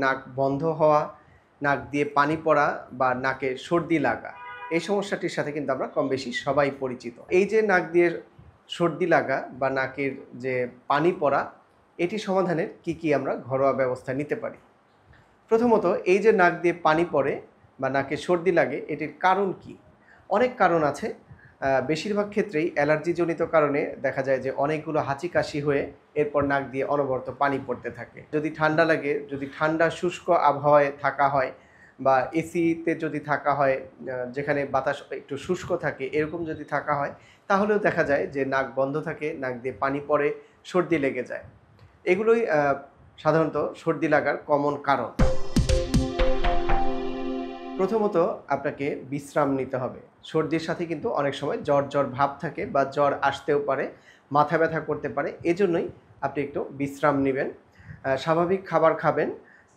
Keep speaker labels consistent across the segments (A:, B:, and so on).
A: নাক বন্ধ হওয়া, নাক দিয়ে পানি পড়া বা নাকে সর্দি লাগা, এই সমস্যাটির সাথে কিন্তু আমরা কম বেশি সবাই পরিচিত। এই যে নাক দিয়ে সর্দি লাগা বা নাকের যে পানি পড়া, এটি সমাধানের কি আমরা ঘরোয়া ব্যবস্থা নিতে পারি। প্রথমত, এই যে নাক দিয়ে পানি পড়ে বা নাকে সর্দি লাগে, এটির কারণ কি? অনেক কারণ আছে। বেশিরভাগ ক্ষেত্রেই অ্যালার্জিজনিত কারণে দেখা যায় যে অনেকগুলো হাঁচি কাশি হয়ে এরপর নাক দিয়ে অনবরত পানি পড়তে থাকে। যদি ঠান্ডা লাগে, যদি ঠান্ডা শুষ্ক আবহাওয়ায় থাকা হয় বা এসিতে যদি থাকা হয়, যেখানে বাতাস একটু শুষ্ক থাকে, এরকম যদি থাকা হয়, তাহলেও দেখা যায় যে নাক বন্ধ থাকে, নাক দিয়ে পানি পড়ে, সর্দি লেগে যায়। এগুলোই সাধারণত সর্দি লাগার কমন কারণ। প্রথমত আপনাকে বিশ্রাম নিতে হবে। সর্দির সাথে কিন্তু অনেক সময় জ্বর ভাব থাকে বা জ্বর আসতেও পারে, মাথা ব্যথা করতে পারে। এজন্যই আপনি একটু বিশ্রাম নিবেন। স্বাভাবিক খাবার খাবেন,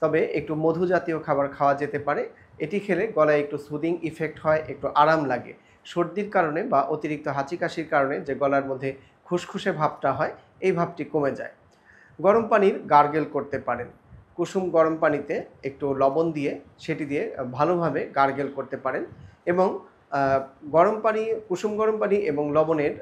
A: তবে একটু মধু জাতীয় খাবার খাওয়া যেতে পারে। এটি খেলে গলায় একটু সুদিং ইফেক্ট হয়, একটু আরাম লাগে। সর্দির কারণে বা অতিরিক্ত হাঁচি কাশির কারণে যে গলার মধ্যে খুসখুসে ভাবটা হয়, এই ভাবটি কমে যায়। গরম পানির গার্গেল করতে পারেন। কুসুম গরম পানিতে একটু লবণ দিয়ে সেটি দিয়ে ভালোভাবে গার্গেল করতে পারেন এবং কুসুম গরম পানি এবং লবণের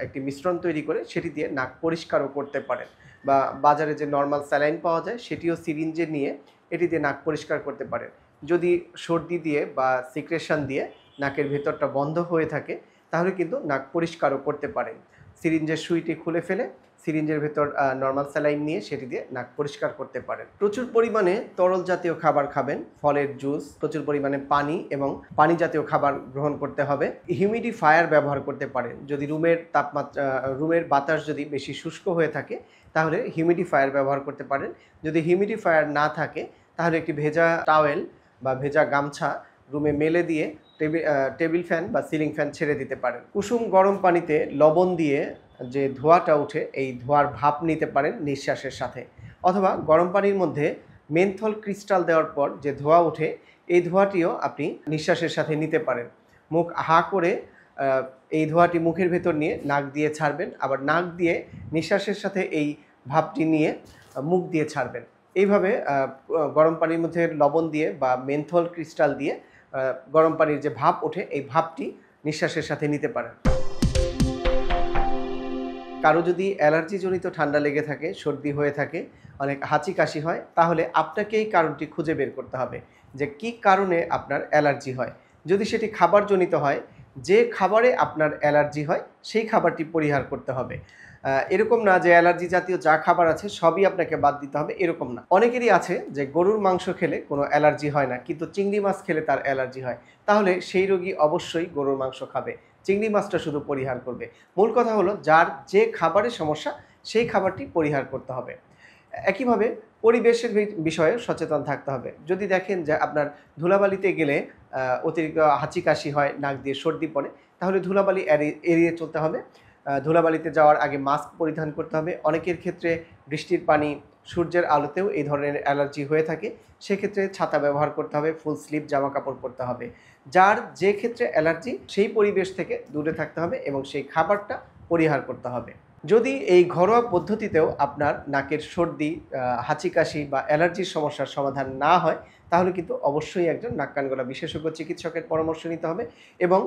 A: একটি মিশ্রণ তৈরি করে সেটি দিয়ে নাক পরিষ্কারও করতে পারেন, বা বাজারে যে নর্মাল স্যালাইন পাওয়া যায় সেটিও সিরিঞ্জে নিয়ে এটি দিয়ে নাক পরিষ্কার করতে পারেন। যদি সর্দি দিয়ে বা সিক্রেশন দিয়ে নাকের ভেতরটা বন্ধ হয়ে থাকে, তাহলে কিন্তু নাক পরিষ্কারও করতে পারেন। সিরিঞ্জের সুইটি খুলে ফেলে সিরিঞ্জের ভেতর নর্মাল স্যালাইন নিয়ে সেটি দিয়ে নাক পরিষ্কার করতে পারেন। প্রচুর পরিমাণে তরল জাতীয় খাবার খাবেন, ফলের জুস, প্রচুর পরিমাণে পানি এবং পানি জাতীয় খাবার গ্রহণ করতে হবে। হিউমিডিফায়ার ব্যবহার করতে পারেন। যদি রুমের বাতাস যদি বেশি শুষ্ক হয়ে থাকে, তাহলে হিউমিডিফায়ার ব্যবহার করতে পারেন। যদি হিউমিডিফায়ার না থাকে, তাহলে একটি ভেজা টাওয়েল বা ভেজা গামছা রুমে মেলে দিয়ে টেবিল ফ্যান বা সিলিং ফ্যান ছেড়ে দিতে পারেন। কুসুম গরম পানিতে লবণ দিয়ে যে ধোঁয়াটা ওঠে, এই ধোঁয়ার ভাপ নিতে পারেন নিঃশ্বাসের সাথে, অথবা গরম পানির মধ্যে মেন্থল ক্রিস্টাল দেওয়ার পর যে ধোঁয়া ওঠে, এই ধোঁয়াটিও আপনি নিঃশ্বাসের সাথে নিতে পারেন। মুখ হা করে এই ধোঁয়াটি মুখের ভেতর নিয়ে নাক দিয়ে ছাড়বেন, আবার নাক দিয়ে নিঃশ্বাসের সাথে এই ভাপটি নিয়ে মুখ দিয়ে ছাড়বেন। এইভাবে গরম পানির মধ্যে লবণ দিয়ে বা মেন্থল ক্রিস্টাল দিয়ে গরম পানির যে ভাপ ওঠে, এই ভাপটি নিঃশ্বাসের সাথে নিতে পারেন। কারো যদি অ্যালার্জিজনিত ঠান্ডা লেগে থাকে, সর্দি হয়ে থাকে, অনেক হাঁচি কাশি হয়, তাহলে আপনাকে এই কারণটি খুঁজে বের করতে হবে যে কী কারণে আপনার অ্যালার্জি হয়। যদি সেটি খাবারজনিত হয়, যে খাবারে আপনার অ্যালার্জি হয় সেই খাবারটি পরিহার করতে হবে। এরকম না যে অ্যালার্জি জাতীয় যা খাবার আছে সবই আপনাকে বাদ দিতে হবে, এরকম না। অনেকেরই আছে যে গরুর মাংস খেলে কোনো অ্যালার্জি হয় না, কিন্তু চিংড়ি মাছ খেলে তার অ্যালার্জি হয়। তাহলে সেই রোগী অবশ্যই গরুর মাংস খাবে, চিংড়ি মাছটা শুধু পরিহার করবে। মূল কথা হলো, যার যে খাবারের সমস্যা সেই খাবারটি পরিহার করতে হবে। একইভাবে পরিবেশের বিষয়ে সচেতন থাকতে হবে। যদি দেখেন যে আপনার ধুলাবালিতে গেলে অতিরিক্ত হাঁচি কাশি হয়, নাক দিয়ে সর্দি পড়ে, তাহলে ধুলাবালি এড়িয়ে চলতে হবে। ধুলাবালিতে যাওয়ার আগে মাস্ক পরিধান করতে হবে। অনেকের ক্ষেত্রে বৃষ্টির পানি, সূর্যের আলোতেও এই ধরনের অ্যালার্জি হয়ে থাকে, সেক্ষেত্রে ছাতা ব্যবহার করতে হবে, ফুল স্লিভ জামা কাপড় পরতে হবে। যার যে ক্ষেত্রে অ্যালার্জি সেই পরিবেশ থেকে দূরে থাকতে হবে এবং সেই খাবারটা পরিহার করতে হবে। যদি এই ঘরোয়া পদ্ধতিতেও আপনার নাকের সর্দি, হাঁচি কাশি বা অ্যালার্জির সমস্যার সমাধান না হয়, তাহলে কিন্তু অবশ্যই একজন নাক কান গলা বিশেষজ্ঞ চিকিৎসকের পরামর্শ নিতে হবে এবং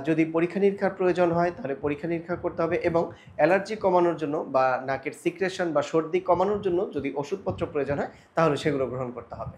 A: যদি পরীক্ষা নিরীক্ষার প্রয়োজন হয়, তাহলে পরীক্ষা নিরীক্ষা করতে হবে এবং অ্যালার্জি কমানোর জন্য বা নাকের সিক্রেশন বা সর্দি কমানোর জন্য যদি ওষুধপত্র প্রয়োজন হয়, তাহলে সেগুলো গ্রহণ করতে হবে।